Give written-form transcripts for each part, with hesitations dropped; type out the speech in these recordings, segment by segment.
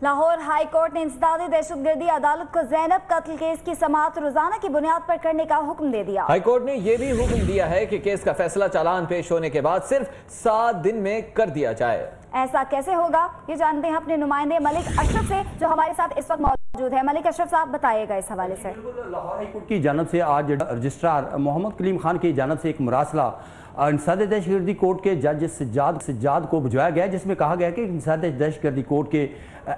Lahore high court ने इंसदादी दहशतगर्दी अदालत को ज़ैनब कत्ल केस की समाअत रोजाना की बुनियाद पर करने का हुक्म दे दिया। हाई कोर्ट ने यह भी हुक्म दिया है कि केस का फैसला चालान पेश होने के बाद सिर्फ 7 दिन में कर दिया जाए। ऐसा कैसे होगा, ये जानते हैं अपने नुमाइंदे मलिक अशरफ से, जो हमारे साथ इस वक्त मौजूद है। मलिक अशरफ साहब बताइएगा इस हवाले से। लाहौर हाई कोर्ट की जानब से आज रजिस्ट्रार मोहम्मद कलीम खान की जानब से एक मुरासला इंसदादी दहशतगर्दी कोर्ट के जज सज्जाद को भिजवाया गया, जिसमें कहा गया कि इंसदादी दहशतगर्दी कोर्ट के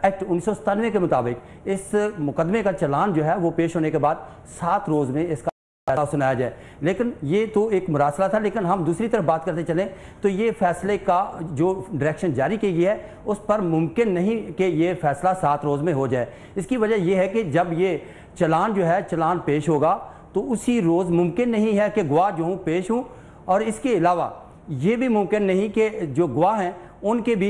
एक्ट 1997 के मुताबिक इस मुकदमे का चालान जो है वो पेश होने के बाद 7 रोज़ में इसका फैसला सुनाया जाए। लेकिन ये तो एक मुरासला था, लेकिन हम दूसरी तरफ बात करते चलें तो ये फैसले का जो डायरेक्शन जारी की गई है उस पर मुमकिन नहीं कि ये फैसला 7 रोज़ में हो जाए। इसकी वजह यह है कि जब ये चालान जो है चालान पेश होगा तो उसी रोज़ मुमकिन नहीं है कि गवाह जो हूँ पेश हूँ, और इसके अलावा ये भी मुमकिन नहीं कि जो गवाह हैं उनके भी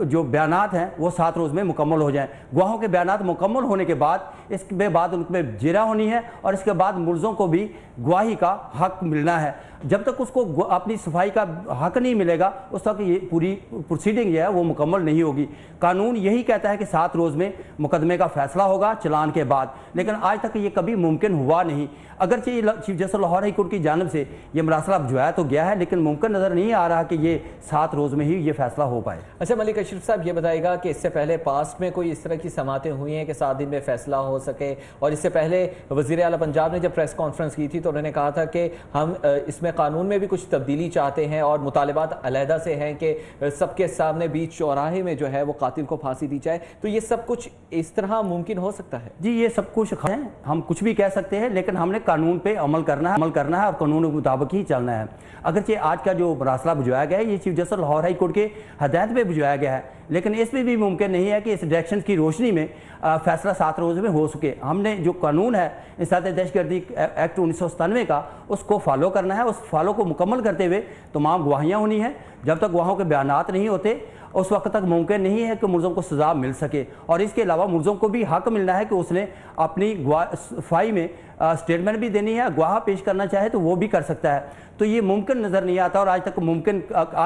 जो बयानात हैं वो 7 रोज़ में मुकम्मल हो जाएं। गवाहों के बयानात मुकम्मल होने के बाद इसके बाद उनमें जिरा होनी है और इसके बाद मुलज़म को भी गवाही का हक मिलना है। जब तक उसको अपनी सफाई का हक नहीं मिलेगा उस तक ये पूरी प्रोसीडिंग जो है वो मुकम्मल नहीं होगी। कानून यही कहता है कि 7 रोज़ में मुकदमे का फैसला होगा चालान के बाद, लेकिन आज तक ये कभी मुमकिन हुआ नहीं। अगरचे chief justice Lahore high court की जानब से ये मरासला भिजवाया तो गया है, लेकिन मुमकिन नज़र नहीं आ रहा कि ये 7 रोज़ में ही ये फैसला हो पाए। अच्छा मलिक अशरफ साहब, ये बताएगा कि इससे पहले पास्ट में कोई इस तरह की समातें हुई हैं कि 7 दिन में फैसला हो सके? और इससे पहले वज़ीर आला पंजाब ने जब प्रेस कॉन्फ्रेंस की थी तो उन्होंने कहा था कि हम इसमें कानून में भी कुछ तब्दीली चाहते हैं और मुतालिबात अलहदा से हैं कि सबके सामने बीच चौराहे में जो है वो कातिल को फांसी दी जाए। तो ये सब कुछ इस तरह मुमकिन हो सकता है? जी, ये सब कुछ है, हम कुछ भी कह सकते हैं, लेकिन हमने कानून पे अमल करना है और कानून के मुताबिक ही चलना है। अगरचे आज का जो मरासला भिजवाया गया है ये chief justice Lahore high court के हदायत में भिजवाया गया है, लेकिन इसमें भी मुमकिन नहीं है कि इस डायरेक्शन की रोशनी में फैसला 7 रोज़ में हो सके। हमने जो कानून है इंसदादी दहशतगर्दी एक्ट 1997 का उसको फॉलो करना है। उस फॉलो को मुकम्मल करते हुए तमाम गवाहियाँ होनी हैं। जब तक गवाहों के बयानात नहीं होते उस वक्त तक मुमकिन नहीं है कि मुलज़म को सज़ा मिल सके, और इसके अलावा मुलज़म को भी हक मिलना है कि उसने अपनी सफाई में स्टेटमेंट भी देनी है, गवाह पेश करना चाहे तो वो भी कर सकता है। तो ये मुमकिन नज़र नहीं आता, और आज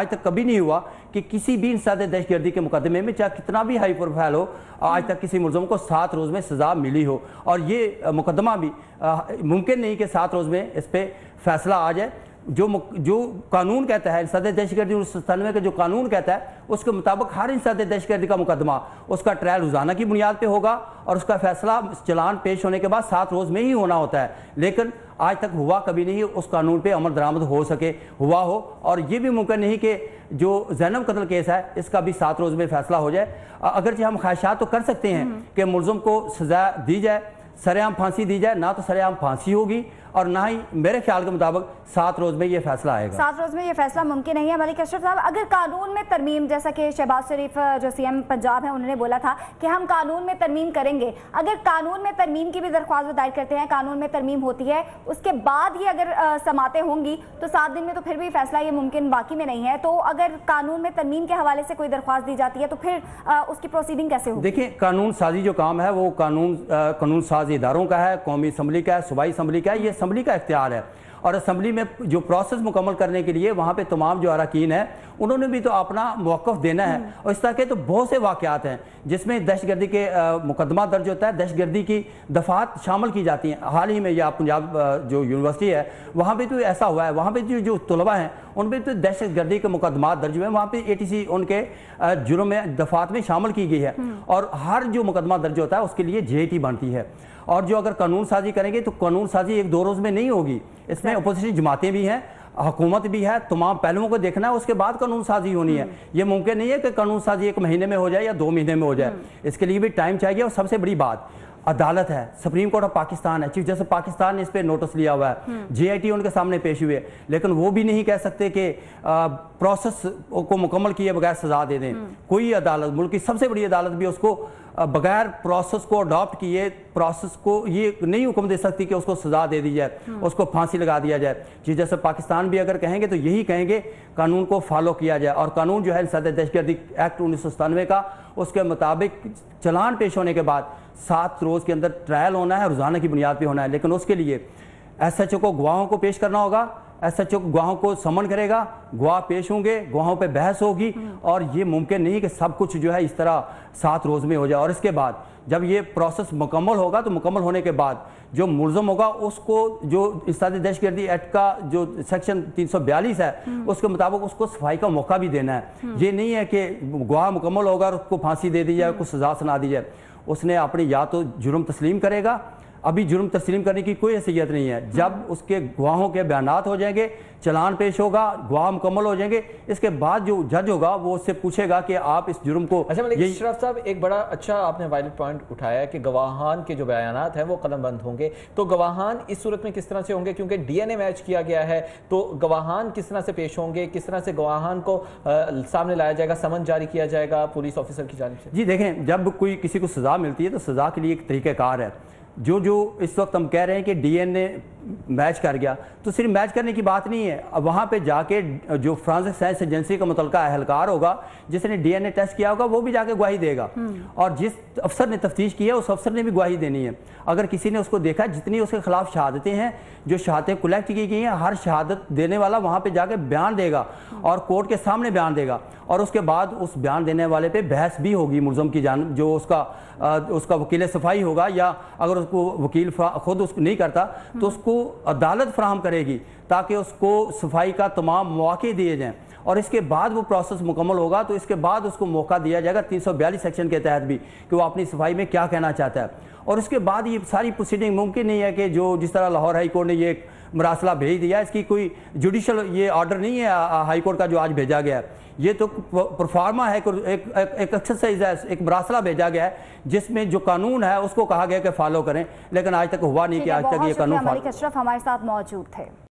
तक कभी नहीं हुआ कि किसी भी इंसदादी दहशतगर्दी के मुकदमे में चाहे कितना भी हाई प्रोफाइल हो आज तक किसी मुलज़म को 7 रोज़ में सज़ा मिली हो। और ये मुकदमा भी मुमकिन नहीं कि 7 रोज़ में इस पर फैसला आ जाए। जो कानून कहता है इंसदादी दहशतगर्दी 1997 का जो कानून कहता है उसके मुताबिक हर इंसदादी दहशतगर्दी का मुकदमा उसका ट्रायल रोज़ाना की बुनियाद पे होगा और उसका फैसला चालान पेश होने के बाद 7 रोज़ में ही होना होता है। लेकिन आज तक हुआ कभी नहीं उस कानून पे अमल दरामद हो सके हुआ हो, और ये भी मुमकिन नहीं कि जो ज़ैनब कत्ल केस है इसका भी 7 रोज़ में फैसला हो जाए। अगरचे हम ख्वाहिशात तो कर सकते हैं कि मुलज़म को सज़ा दी जाए, सरेआम फांसी दी जाए, ना तो सरेआम फांसी होगी और ना ही मेरे ख्याल के मुताबिक 7 रोज़ में ये फैसला आएगा। 7 रोज़ में ये फैसला मुमकिन नहीं है। मलिक अशरफ साहब, अगर कानून में तरमीम, जैसा कि शहबाज शरीफ जो सीएम पंजाब है उन्होंने बोला था कि हम कानून में तरमीम करेंगे, अगर कानून में तरमीम की भी दरख्वास्त दायर करते हैं, कानून में तरमीम होती है, उसके बाद ही अगर समातें होंगी तो 7 दिन में तो फिर भी फैसला ये मुमकिन बाकी में नहीं है। तो अगर कानून में तरमीम के हवाले से कोई दरख्वास्त दी जाती है तो फिर उसकी प्रोसीडिंग कैसे होगी? देखिए, कानून साजी जो काम है वो कानून साज इदारों का है, कौमी असम्बली का है, सूबाई असम्बली का है, ये असम्बली का इख्तियार है। और असम्बली में जो प्रोसेस मुकम्मल करने के लिए वहाँ पे तमाम जो अरकान हैं उन्होंने भी तो अपना मौक़िफ़ देना है। और इस तरह के तो बहुत से वाक़यात हैं जिसमें दहशतगर्दी के मुकदमा दर्ज होता है, दहशतगर्दी की दफ़ात शामिल की जाती हैं। हाल ही में या पंजाब जो यूनिवर्सिटी है वहाँ पे तो ऐसा हुआ है, वहाँ पे जो तलबा हैं उन पर तो दहशतगर्दी के मुकदमा दर्ज हुए, वहाँ पे ATC उनके जुर्म में दफ़ात में शामिल की गई है। और हर जो मुकदमा दर्ज होता है उसके लिए JIT बनती है। और जो अगर कानून साजी करेंगे तो कानून साजी 1-2 रोज़ में नहीं होगी, इसमें अपोजिशन जमातें भी हैं, हुकूमत भी है, तमाम पहलुओं को देखना है, उसके बाद कानून साजी होनी है। ये मुमकिन नहीं है कि कानून साजी 1 महीने में हो जाए या 2 महीने में हो जाए, इसके लिए भी टाइम चाहिए। और सबसे बड़ी बात अदालत है, सुप्रीम कोर्ट ऑफ पाकिस्तान है, चीफ जस्टिस पाकिस्तान ने इस पर नोटिस लिया हुआ है, JIT उनके सामने पेश हुए, लेकिन वो भी नहीं कह सकते कि प्रोसेस को मुकम्मल किए बगैर सजा दे दें। कोई अदालत, मुल्क की सबसे बड़ी अदालत भी उसको बगैर प्रोसेस को अडॉप्ट किए प्रोसेस को ये नहीं हुक्म दे सकती कि उसको सजा दे दी जाए, उसको फांसी लगा दिया जाए। चीफ जस्टिस पाकिस्तान भी अगर कहेंगे तो यही कहेंगे कानून को फॉलो किया जाए। और कानून जो है इंसदादी दहशतगर्दी एक्ट 1997 का, उसके मुताबिक चालान पेश होने के बाद 7 रोज़ के अंदर ट्रायल होना है, रोज़ाना की बुनियाद पर होना है। लेकिन उसके लिए SHO को गवाहों को पेश करना होगा, SHO गवाहों को समन करेगा, गवाह पेश होंगे, गवाहों पे बहस होगी और ये मुमकिन नहीं कि सब कुछ जो है इस तरह 7 रोज़ में हो जाए। और इसके बाद जब ये प्रोसेस मुकम्मल होगा तो मुकम्मल होने के बाद जो मुलज़म होगा उसको जो इंसदादी दहशतगर्दी एक्ट का जो सेक्शन 342 है उसके मुताबिक उसको सफाई का मौका भी देना है। ये नहीं है कि गवाह मुकम्मल होगा और उसको फांसी दे दी जाए, उसको सज़ा सुना दी जाए। उसने अपनी या तो जुर्म तस्लीम करेगा, अभी जुर्म तस्लीम करने की कोई हैसियत नहीं है। जब उसके गवाहों के बयानात हो जाएंगे, चलान पेश होगा, गवाह मुकम्मल हो जाएंगे, इसके बाद जो जज होगा वो उससे पूछेगा कि आप इस जुर्म को। अच्छा मलिक अशरफ साहब, एक बड़ा अच्छा आपने वाइड पॉइंट उठाया कि गवाहान के जो बयानात हैं वो कलमबंद होंगे। तो गवाहान इस सूरत में किस तरह से होंगे, क्योंकि DNA मैच किया गया है, तो गवाहान किस तरह से पेश होंगे, किस तरह से गवाहान को सामने लाया जाएगा, समन जारी किया जाएगा पुलिस ऑफिसर की जानिब से? जी देखें, जब कोई किसी को सज़ा मिलती है तो सज़ा के लिए एक तरीक़ाकार है। जो इस वक्त हम कह रहे हैं कि DNA मैच कर गया, तो सिर्फ मैच करने की बात नहीं है। अब वहाँ पे जाके जो फ्रांसिक साइंस एजेंसी का मुतलका अहलकार होगा जिसने DNA टेस्ट किया होगा वो भी जाके गवाही देगा, और जिस अफसर ने तफ्तीश की है उस अफसर ने भी गवाही देनी है। अगर किसी ने उसको देखा, जितनी उसके खिलाफ शहादतें हैं, जो शहादतें कलेक्ट की गई हैं, हर शहादत देने वाला वहाँ पर जाके बयान देगा और कोर्ट के सामने बयान देगा, और उसके बाद उस बयान देने वाले पे बहस भी होगी मुलज़म की जान, जो उसका वकील सफाई होगा, या अगर उसको वकील खुद उसको नहीं करता तो उसको अदालत फराहम करेगी ताकि उसको सफाई का तमाम मौके दिए जाएं। और इसके बाद वो प्रोसेस मुकम्मल होगा तो इसके बाद उसको मौका दिया जाएगा 342 सेक्शन के तहत भी कि वो अपनी सफाई में क्या कहना चाहता है। और उसके बाद ये सारी प्रोसीडिंग मुमकिन नहीं है कि जो जिस तरह लाहौर हाई कोर्ट ने ये मरासला भेज दिया, इसकी कोई जुडिशल ये ऑर्डर नहीं है हाई कोर्ट का जो आज भेजा गया है। ये तो परफॉर्मा है, एक एक्सरसाइज है, एक मरासला भेजा गया है जिसमें जो कानून है उसको कहा गया कि फॉलो करें, लेकिन आज तक हुआ नहीं कि आज तक ये कानून। मलिक अशरफ हमारे साथ मौजूद थे।